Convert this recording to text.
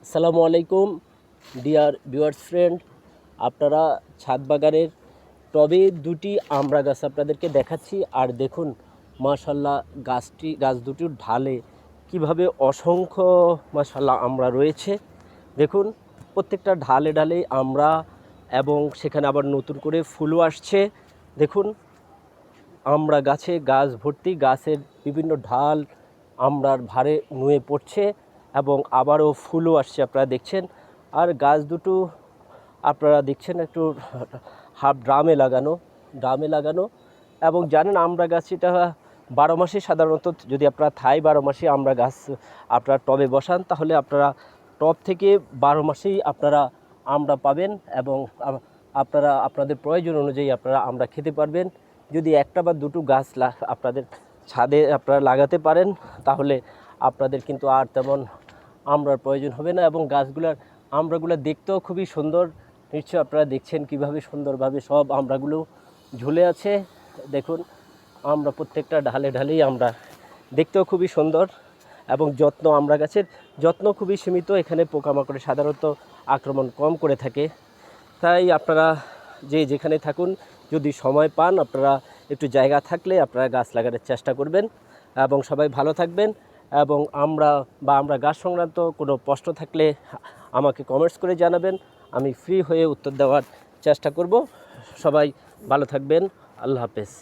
আসসালামু আলাইকুম dear viewers friend, আপনারা ছাদ বাগানের টবে দুটি আমড়া গাছ আপনাদেরকে দেখাচ্ছি। আর দেখুন মাশাল্লাহ গাছ দুটির ঢালে কিভাবে অসংখ্য মাশাল্লাহ আমড়া রয়েছে। দেখুন প্রত্যেকটা ঢালে ঢালে আমড়া, এবং সেখানে আবার নতুন করে ফুলও আসছে। দেখুন আমড়া গাছ ভর্তি, গাছের বিভিন্ন ঢাল আমড়ার ভারে নুয়ে পড়ছে এবং আবারও ফুলও আসছে আপনারা দেখছেন। আর গাছ দুটো আপনারা দেখছেন একটু হাফ ড্রামে লাগানো। এবং জানেন আমড়া গাছ এটা 12 মাসে সাধারণত, যদি আপনারা থাই 12 মাসে আমড়া গাছ আপনারা টবে বসান, তাহলে আপনারা টব থেকে 12 মাসেই আপনারা আমড়া পাবেন এবং আপনারা আপনাদের প্রয়োজন অনুযায়ী আপনারা আমড়া খেতে পারবেন। যদি একটা বা দুটো গাছ আপনাদের ছাদে আপনারা লাগাতে পারেন, তাহলে আপনাদের কিন্তু আর তেমন আমড়ার প্রয়োজন হবে না। এবং আমড়াগুলো দেখতেও খুবই সুন্দর। নিশ্চয়ই আপনারা দেখছেন কিভাবে সুন্দরভাবে সব আমড়াগুলো ঝুলে আছে। দেখুন আমরা প্রত্যেকটা ঢালে ঢালেই আমরা দেখতেও খুবই সুন্দর, এবং আমড়া গাছের যত্ন খুবই সীমিত। এখানে পোকামাকড়ে সাধারণত আক্রমণ কম করে থাকে। তাই আপনারা যেখানে থাকুন, যদি সময় পান, আপনারা একটু জায়গা থাকলে আপনারা গাছ লাগানোর চেষ্টা করবেন। এবং সবাই ভালো থাকবেন। এবং আমরা গাছ সংক্রান্ত কোনো প্রশ্ন থাকলে আমাকে কমেন্টস করে জানাবেন, আমি ফ্রি হয়ে উত্তর দেওয়ার চেষ্টা করব। সবাই ভালো থাকবেন। আল্লাহ হাফেজ।